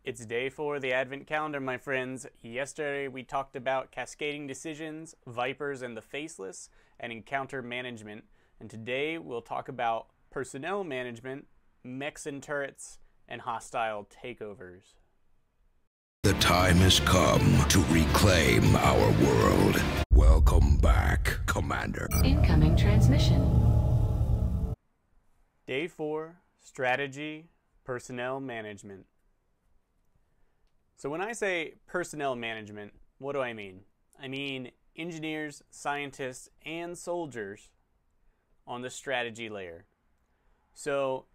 It's day 4 of the Advent calendar, my friends. Yesterday we talked about cascading decisions, vipers and the faceless, and encounter management. And today we'll talk about personnel management, mechs and turrets, and hostile takeovers. The time has come to reclaim our world. Welcome back, Commander. Incoming transmission. Day 4, Strategy, Personnel Management. So when I say personnel management, what do I mean? I mean engineers, scientists, and soldiers on the strategy layer. So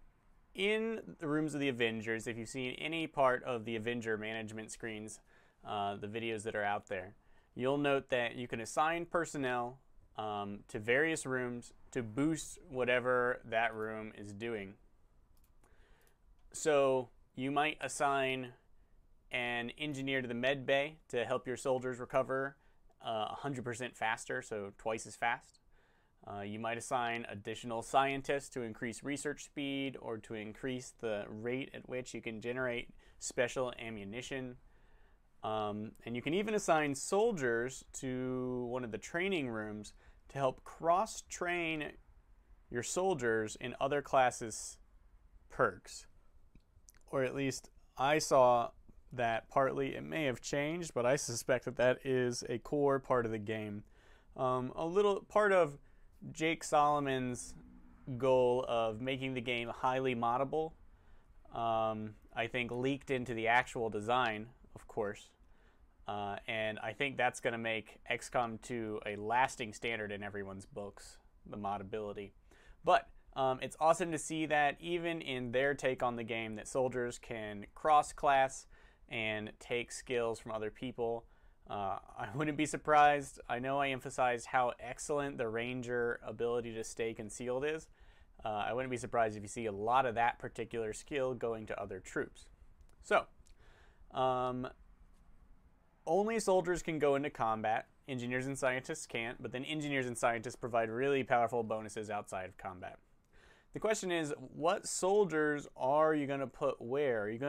in the rooms of the Avengers, if you've seen any part of the Avenger management screens, the videos that are out there, you'll note that you can assign personnel to various rooms to boost whatever that room is doing. So you might assign an engineer to the med bay to help your soldiers recover 100% faster, so twice as fast. You might assign additional scientists to increase research speed or to increase the rate at which you can generate special ammunition. And you can even assign soldiers to one of the training rooms to help cross-train your soldiers in other classes' perks. Or at least I saw that partly. It may have changed, but I suspect that that is a core part of the game. A little part of Jake Solomon's goal of making the game highly moddable, I think leaked into the actual design, of course. And I think that's going to make XCOM 2 a lasting standard in everyone's books, the moddability. But it's awesome to see that even in their take on the game that soldiers can cross-class and take skills from other people. I wouldn't be surprised. I know I emphasized how excellent the Ranger ability to stay concealed is. I wouldn't be surprised if you see a lot of that particular skill going to other troops. So, only soldiers can go into combat. Engineers and scientists can't, but then engineers and scientists provide really powerful bonuses outside of combat. The question is, what soldiers are you going to put where? Are you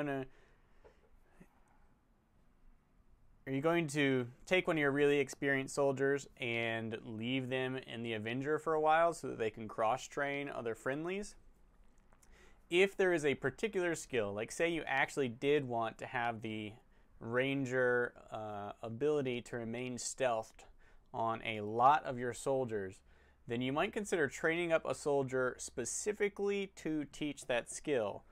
going to take one of your really experienced soldiers and leave them in the Avenger for a while so that they can cross-train other friendlies? If there is a particular skill, like say you actually did want to have the Ranger ability to remain stealthed on a lot of your soldiers, then you might consider training up a soldier specifically to teach that skill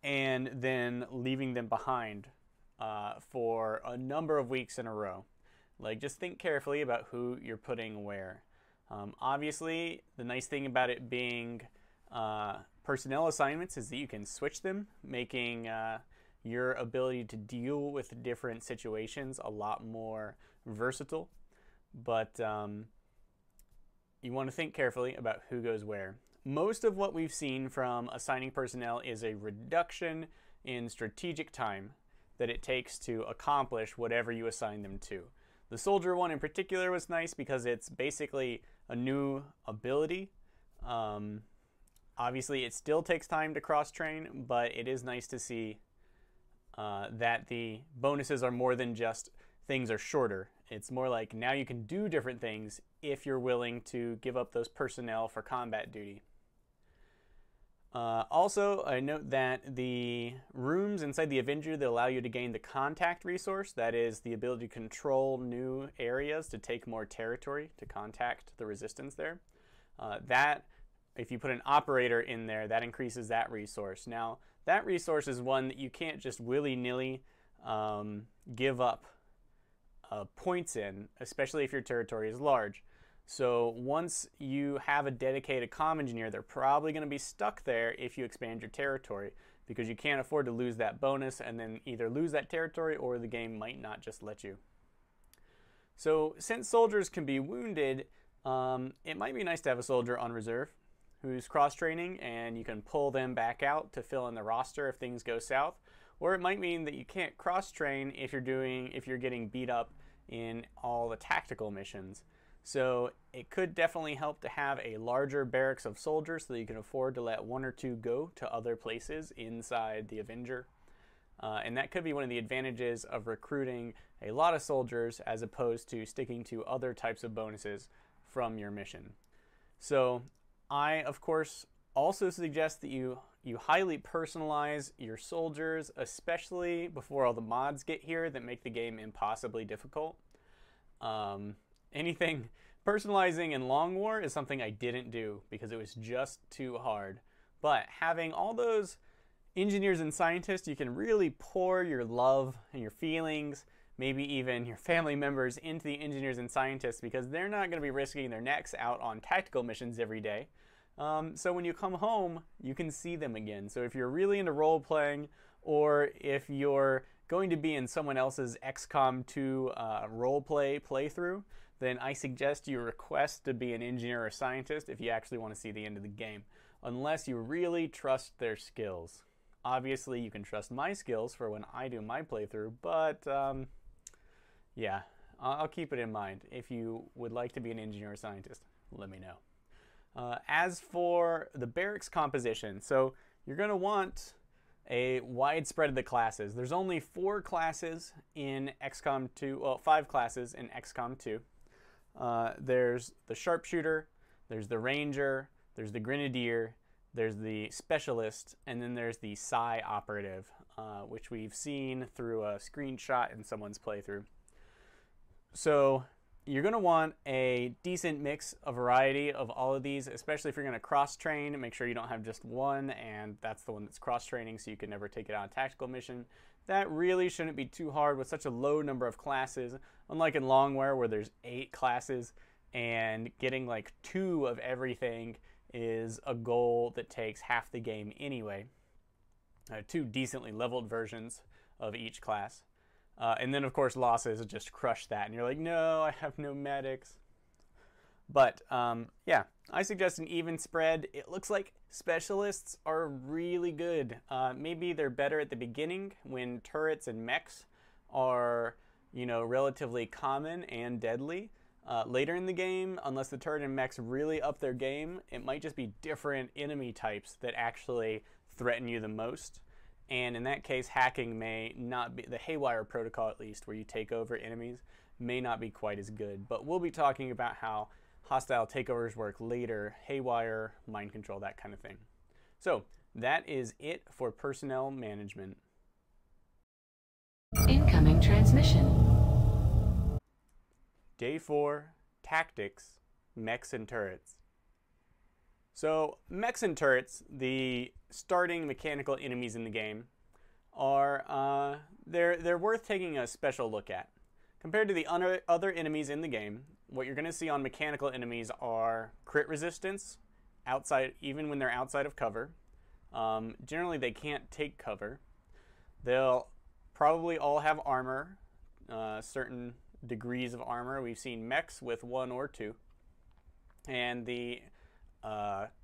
and then leaving them behind for a number of weeks in a row. Like, just think carefully about who you're putting where. Obviously, the nice thing about it being personnel assignments is that you can switch them, making your ability to deal with different situations a lot more versatile. But you want to think carefully about who goes where. Most of what we've seen from assigning personnel is a reduction in strategic time that it takes to accomplish whatever you assign them to. The soldier one in particular was nice because it's basically a new ability. Obviously it still takes time to cross-train, but it is nice to see that the bonuses are more than just things are shorter. It's more like now you can do different things if you're willing to give up those personnel for combat duty. Also, I note that the rooms inside the Avenger that allow you to gain the contact resource, that is the ability to control new areas to take more territory, to contact the resistance there, that if you put an operator in there, that increases that resource. Now, that resource is one that you can't just willy-nilly give up points in, especially if your territory is large. So once you have a dedicated comm engineer, they're probably going to be stuck there if you expand your territory, because you can't afford to lose that bonus and then either lose that territory or the game might not just let you. So since soldiers can be wounded, it might be nice to have a soldier on reserve who's cross-training and you can pull them back out to fill in the roster if things go south. Or it might mean that you can't cross-train if you're getting beat up in all the tactical missions. So it could definitely help to have a larger barracks of soldiers so that you can afford to let one or two go to other places inside the Avenger. And that could be one of the advantages of recruiting a lot of soldiers as opposed to sticking to other types of bonuses from your mission. So I, of course, also suggest that you highly personalize your soldiers, especially before all the mods get here that make the game impossibly difficult. Anything personalizing in Long War is something I didn't do because it was just too hard. But having all those engineers and scientists, you can really pour your love and your feelings, maybe even your family members, into the engineers and scientists because they're not going to be risking their necks out on tactical missions every day. So when you come home, you can see them again. So if you're really into role-playing, or if you're going to be in someone else's XCOM 2 role-play playthrough, then I suggest you request to be an engineer or scientist if you actually want to see the end of the game, unless you really trust their skills. Obviously, you can trust my skills for when I do my playthrough, but yeah, I'll keep it in mind. If you would like to be an engineer or scientist, let me know. As for the barracks composition, so you're going to want a wide spread of the classes. There's only 4 classes in XCOM 2, well, 5 classes in XCOM 2. There's the sharpshooter, there's the ranger, there's the grenadier, there's the specialist, and then there's the psi operative, which we've seen through a screenshot in someone's playthrough. So you're going to want a decent mix, a variety of all of these, especially if you're going to cross-train. Make sure you don't have just one, and that's the one that's cross-training, so you can never take it on a tactical mission. That really shouldn't be too hard with such a low number of classes, unlike in Long War where there's 8 classes, and getting like 2 of everything is a goal that takes half the game anyway. 2 decently leveled versions of each class. And then, of course, losses just crush that. And you're like, no, I have no medics. But, yeah, I suggest an even spread. It looks like specialists are really good. Maybe they're better at the beginning when turrets and mechs are, you know, relatively common and deadly. Later in the game, unless the turret and mechs really up their game, it might just be different enemy types that actually threaten you the most. And in that case, hacking may not be, the haywire protocol at least, where you take over enemies, may not be quite as good. But we'll be talking about how hostile takeovers work later, haywire, mind control, that kind of thing. So that is it for personnel management. Incoming transmission. Day 4, Tactics, Mechs and Turrets. So, mechs and turrets, the starting mechanical enemies in the game, are they're worth taking a special look at. Compared to the other enemies in the game, what you're going to see on mechanical enemies are crit resistance, even when they're outside of cover. Generally, they can't take cover. They'll probably all have armor, certain degrees of armor. We've seen mechs with 1 or 2, and the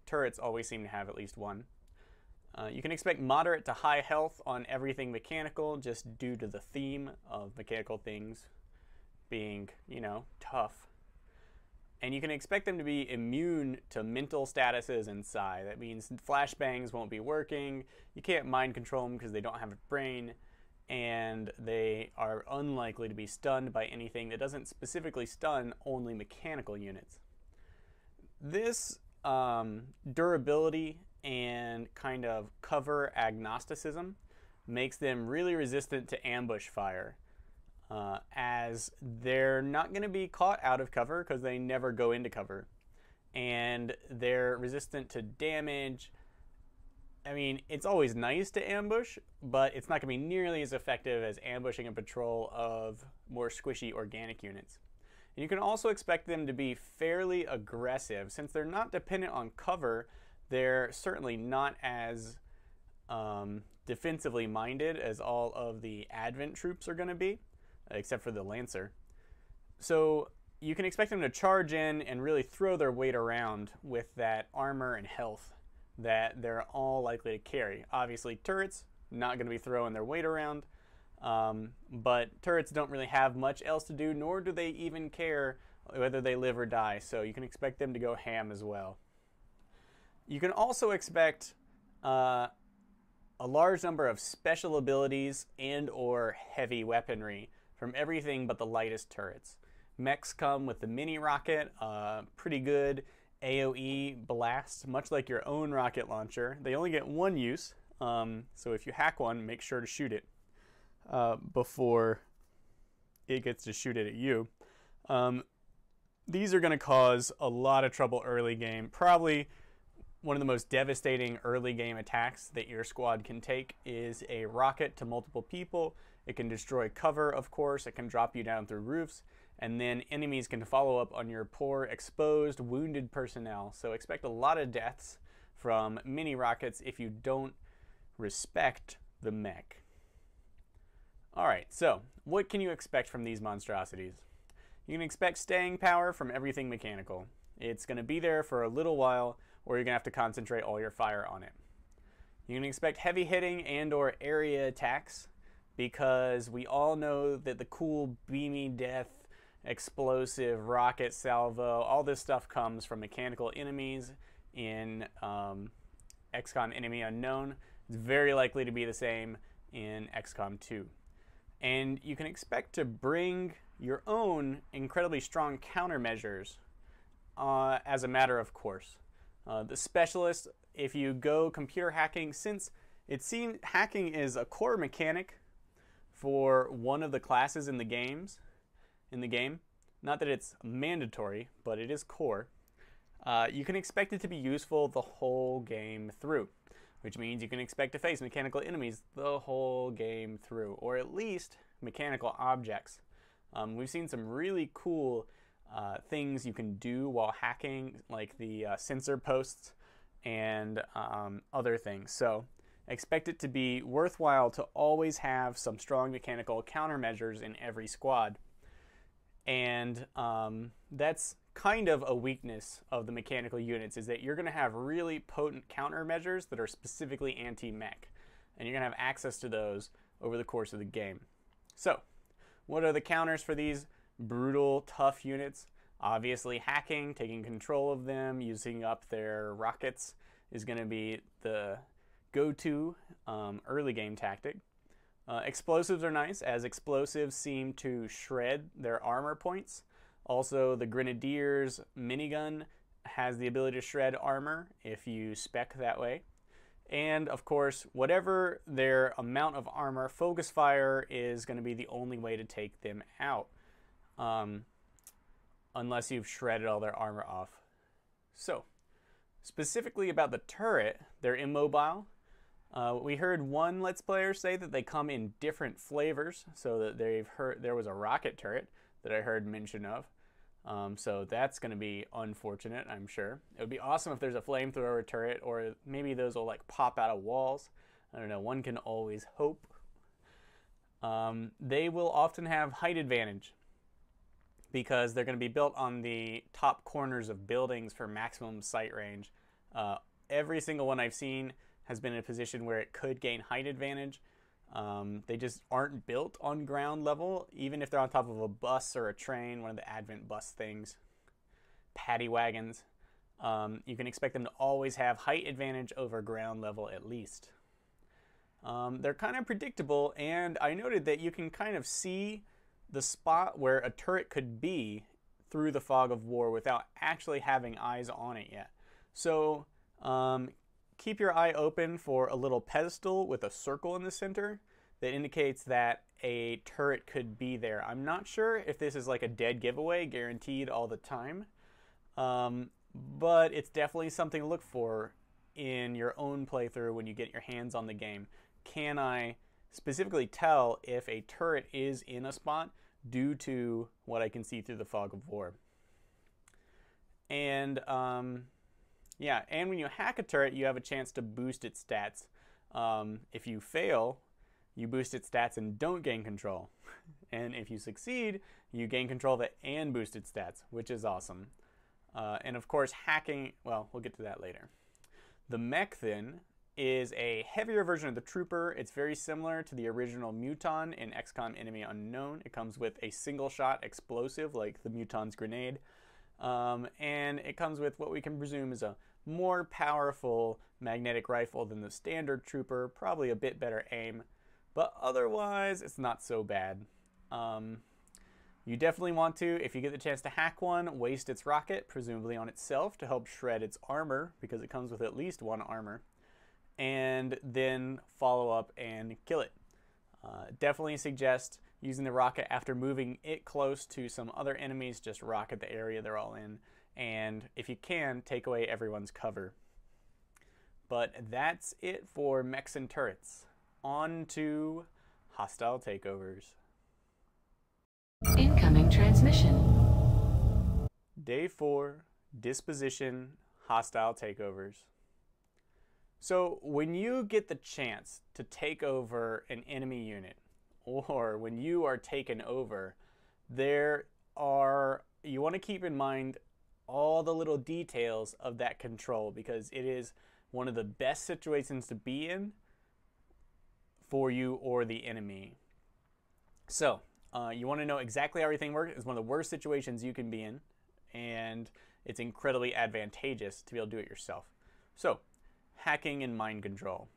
turrets always seem to have at least 1. You can expect moderate to high health on everything mechanical, just due to the theme of mechanical things being, you know, tough. And you can expect them to be immune to mental statuses and psi. That means flashbangs won't be working, you can't mind control them because they don't have a brain, and they are unlikely to be stunned by anything that doesn't specifically stun only mechanical units. This durability and kind of cover agnosticism makes them really resistant to ambush fire, as they're not going to be caught out of cover because they never go into cover, and they're resistant to damage. I mean, it's always nice to ambush, but it's not going to be nearly as effective as ambushing a patrol of more squishy organic units. And you can also expect them to be fairly aggressive. Since they're not dependent on cover, they're certainly not as defensively minded as all of the Advent troops are going to be, except for the Lancer. So you can expect them to charge in and really throw their weight around with that armor and health that they're all likely to carry. Obviously, turrets, not going to be throwing their weight around. But turrets don't really have much else to do, nor do they even care whether they live or die, so you can expect them to go ham as well. You can also expect a a large number of special abilities and or heavy weaponry from everything but the lightest turrets. Mechs come with the mini rocket, pretty good AoE blast, much like your own rocket launcher. They only get one use, so if you hack one, make sure to shoot it before it gets to shoot it at you. These are going to cause a lot of trouble early game. Probably one of the most devastating early game attacks that your squad can take is a rocket to multiple people. It can destroy cover, of course. It can drop you down through roofs. And then enemies can follow up on your poor, exposed, wounded personnel. So expect a lot of deaths from mini rockets if you don't respect the mech. Alright, so what can you expect from these monstrosities? You can expect staying power from everything mechanical. It's going to be there for a little while, or you're going to have to concentrate all your fire on it. You can expect heavy hitting and or area attacks, because we all know that the cool beamy death, explosive rocket salvo, all this stuff comes from mechanical enemies in XCOM Enemy Unknown. It's very likely to be the same in XCOM 2. And you can expect to bring your own incredibly strong countermeasures as a matter of course. The specialist, if you go computer hacking, since it seems hacking is a core mechanic for one of the classes in the game, not that it's mandatory, but it is core, you can expect it to be useful the whole game through, which means you can expect to face mechanical enemies the whole game through, or at least mechanical objects. We've seen some really cool things you can do while hacking, like the sensor posts and other things. So expect it to be worthwhile to always have some strong mechanical countermeasures in every squad. And that's kind of a weakness of the mechanical units, is that you're going to have really potent countermeasures that are specifically anti-mech. And you're going to have access to those over the course of the game. So, what are the counters for these brutal, tough units? Obviously, hacking, taking control of them, using up their rockets is going to be the go-to early game tactic. Explosives are nice, as explosives seem to shred their armor points. Also, the Grenadier's minigun has the ability to shred armor if you spec that way. And of course, whatever their amount of armor, focus fire is going to be the only way to take them out, unless you've shredded all their armor off. So, specifically about the turret, they're immobile. We heard one Let's Player say that they come in different flavors, so that they've heard there was a rocket turret that I heard mention of. So that's going to be unfortunate, I'm sure. It would be awesome if there's a flamethrower turret, or maybe those will like pop out of walls. I don't know, one can always hope. They will often have height advantage because they're going to be built on the top corners of buildings for maximum sight range. Every single one I've seen has been in a position where it could gain height advantage. They just aren't built on ground level, even if they're on top of a bus or a train, one of the Advent bus things, paddy wagons. You can expect them to always have height advantage over ground level at least. They're kind of predictable, and I noted that you can kind of see the spot where a turret could be through the fog of war without actually having eyes on it yet. So keep your eye open for a little pedestal with a circle in the center that indicates that a turret could be there. I'm not sure if this is like a dead giveaway, guaranteed all the time, but it's definitely something to look for in your own playthrough when you get your hands on the game. Can I specifically tell if a turret is in a spot due to what I can see through the fog of war? And yeah, and when you hack a turret, you have a chance to boost its stats. If you fail, you boost its stats and don't gain control. And if you succeed, you gain control of it and boost its stats, which is awesome. And of course, hacking, well, we'll get to that later. The mech, then, is a heavier version of the Trooper. It's very similar to the original Muton in XCOM Enemy Unknown. It comes with a single-shot explosive, like the Muton's grenade. And it comes with what we can presume is a more powerful magnetic rifle than the standard trooper, probably a bit better aim, but otherwise it's not so bad. You definitely want to, if you get the chance to hack one, waste its rocket, presumably on itself, to help shred its armor, because it comes with at least one armor, and then follow up and kill it. Definitely suggest using the rocket after moving it close to some other enemies. Just rocket the area they're all in, and if you can, take away everyone's cover. But that's it for mechs and turrets. On to hostile takeovers. Incoming transmission. Day 4, disposition, hostile takeovers. So when you get the chance to take over an enemy unit, or when you are taken over, you want to keep in mind all the little details of that control, because it is one of the best situations to be in for you or the enemy. So you want to know exactly how everything works. It's one of the worst situations you can be in, and it's incredibly advantageous to be able to do it yourself. So, hacking and mind control.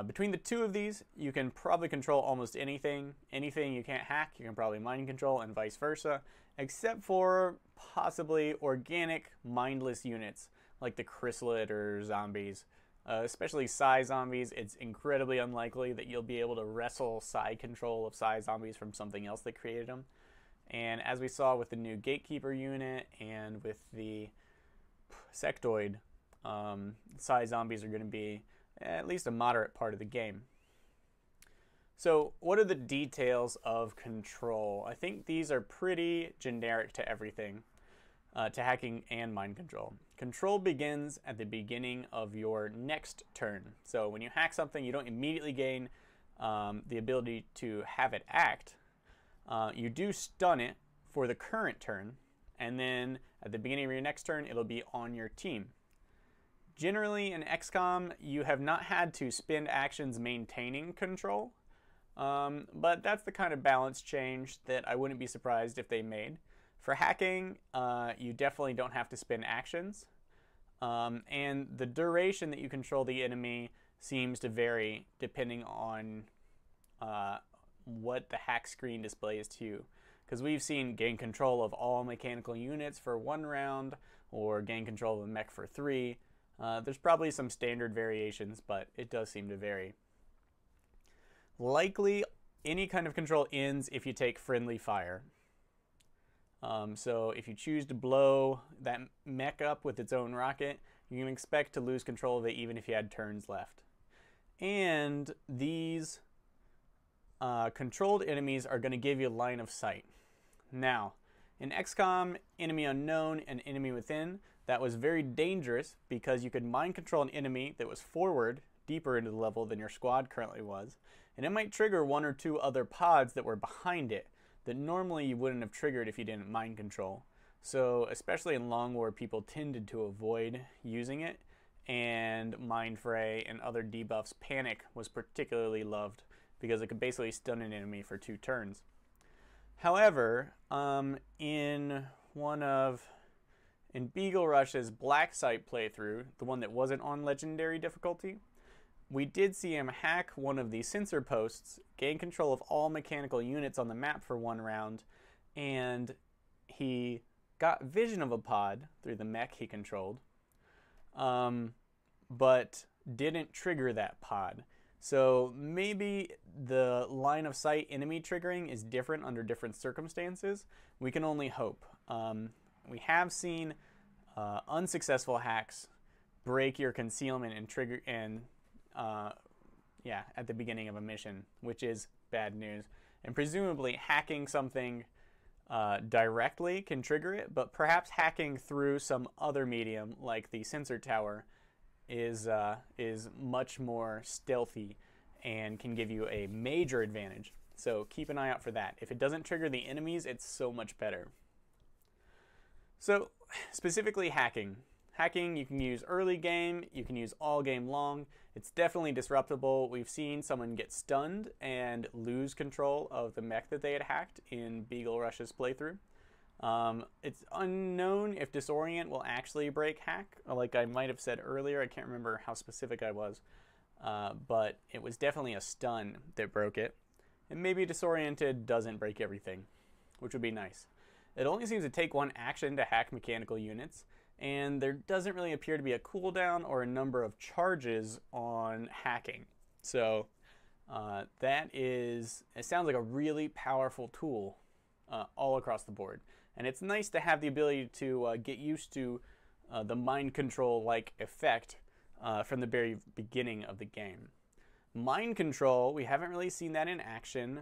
Between the two of these, you can probably control almost anything. Anything you can't hack, you can probably mind control, and vice versa, except for possibly organic, mindless units like the chrysalid or zombies. Especially Psi zombies, it's incredibly unlikely that you'll be able to wrestle Psi control of Psi zombies from something else that created them. And as we saw with the new Gatekeeper unit and with the sectoid, Psi zombies are going to be at least a moderate part of the game. So what are the details of control? I think these are pretty generic to everything, to hacking and mind control. Control begins at the beginning of your next turn. So when you hack something, you don't immediately gain the ability to have it act. You do stun it for the current turn, and then at the beginning of your next turn, it'll be on your team. Generally in XCOM, you have not had to spend actions maintaining control, but that's the kind of balance change that I wouldn't be surprised if they made. For hacking, you definitely don't have to spend actions, and the duration that you control the enemy seems to vary depending on what the hack screen displays to you. Because we've seen gain control of all mechanical units for 1 round, or gain control of a mech for 3. There's probably some standard variations, but it does seem to vary. Likely, any kind of control ends if you take friendly fire. So if you choose to blow that mech up with its own rocket, you can expect to lose control of it even if you had turns left. And these controlled enemies are going to give you line of sight. Now, in XCOM, Enemy Unknown and Enemy Within, that was very dangerous because you could mind control an enemy that was forward, deeper into the level than your squad currently was, and it might trigger 1 or 2 other pods that were behind it that normally you wouldn't have triggered if you didn't mind control. So especially in Long War, people tended to avoid using it, and Mind Fray and other debuffs. Panic was particularly loved because it could basically stun an enemy for 2 turns. However, in Beagle Rush's Black Site playthrough, the one that wasn't on Legendary difficulty, we did see him hack one of the sensor posts, gain control of all mechanical units on the map for 1 round, and he got vision of a pod through the mech he controlled, but didn't trigger that pod. So maybe the line of sight enemy triggering is different under different circumstances. We can only hope. We have seen unsuccessful hacks break your concealment and trigger at the beginning of a mission, which is bad news. And presumably hacking something directly can trigger it, but perhaps hacking through some other medium like the sensor tower is much more stealthy and can give you a major advantage. So keep an eye out for that. If it doesn't trigger the enemies, it's so much better. So specifically hacking. Hacking you can use early game, you can use all game long. It's definitely disruptible. We've seen someone get stunned and lose control of the mech that they had hacked in Beagle Rush's playthrough. It's unknown if Disorient will actually break hack. Like I might have said earlier, I can't remember how specific I was, but it was definitely a stun that broke it. And maybe Disoriented doesn't break everything, which would be nice. It only seems to take one action to hack mechanical units, and there doesn't really appear to be a cooldown or a number of charges on hacking. So it sounds like a really powerful tool all across the board. And it's nice to have the ability to get used to the mind control-like effect from the very beginning of the game. Mind control, we haven't really seen that in action,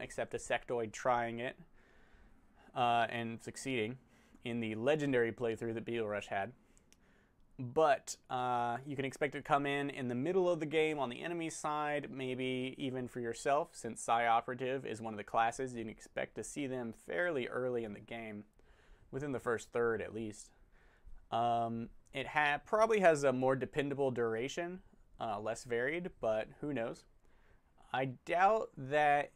except a sectoid trying it and succeeding in the legendary playthrough that Beetle Rush had. But you can expect it to come in the middle of the game on the enemy side, maybe even for yourself, since Psi Operative is one of the classes. You can expect to see them fairly early in the game, within the first third at least. It probably has a more dependable duration, less varied, but who knows. I doubt that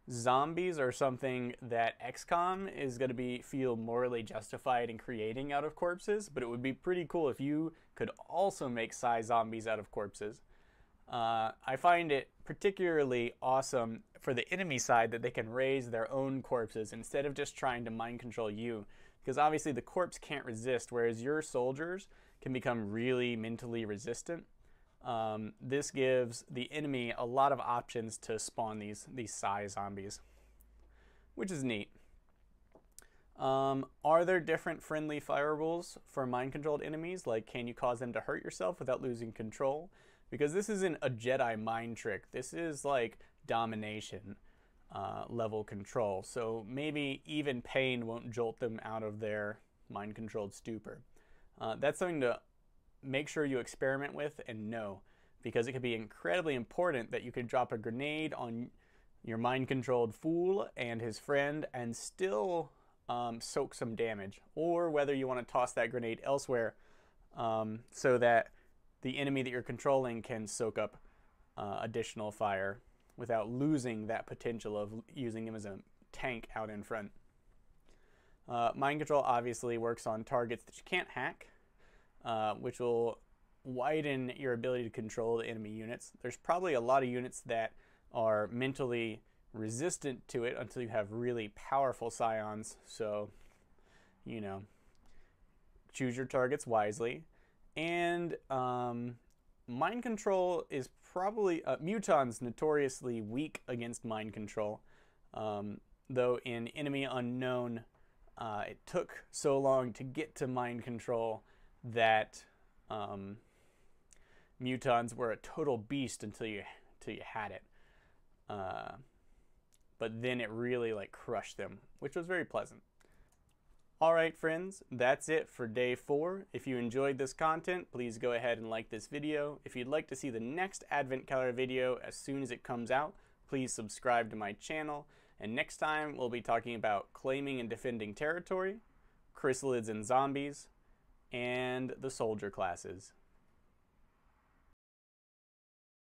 zombies are something that XCOM is going to feel morally justified in creating out of corpses, but it would be pretty cool if you could also make Psi zombies out of corpses. I find it particularly awesome for the enemy side that they can raise their own corpses instead of just trying to mind control you, because obviously the corpse can't resist, whereas your soldiers can become really mentally resistant. This gives the enemy a lot of options to spawn these Psi zombies, which is neat. Are there different friendly fire rules for mind-controlled enemies? Like, can you cause them to hurt yourself without losing control? Because this isn't a Jedi mind trick. This is like domination level control. So maybe even pain won't jolt them out of their mind-controlled stupor. That's something to make sure you experiment with and know, because it could be incredibly important that you could drop a grenade on your mind-controlled fool and his friend and still soak some damage, or whether you want to toss that grenade elsewhere so that the enemy that you're controlling can soak up additional fire without losing that potential of using him as a tank out in front. Mind control obviously works on targets that you can't hack, which will widen your ability to control the enemy units. There's probably a lot of units that are mentally resistant to it until you have really powerful scions. So, you know, choose your targets wisely. And mind control is probably Muton's notoriously weak against mind control, though in Enemy Unknown it took so long to get to mind control that Mutons were a total beast until you had it. But then it really like crushed them, which was very pleasant. Alright friends, that's it for day 4. If you enjoyed this content, please go ahead and like this video. If you'd like to see the next Advent Calendar video as soon as it comes out, please subscribe to my channel. And next time we'll be talking about claiming and defending territory, chrysalids and zombies, and the soldier classes.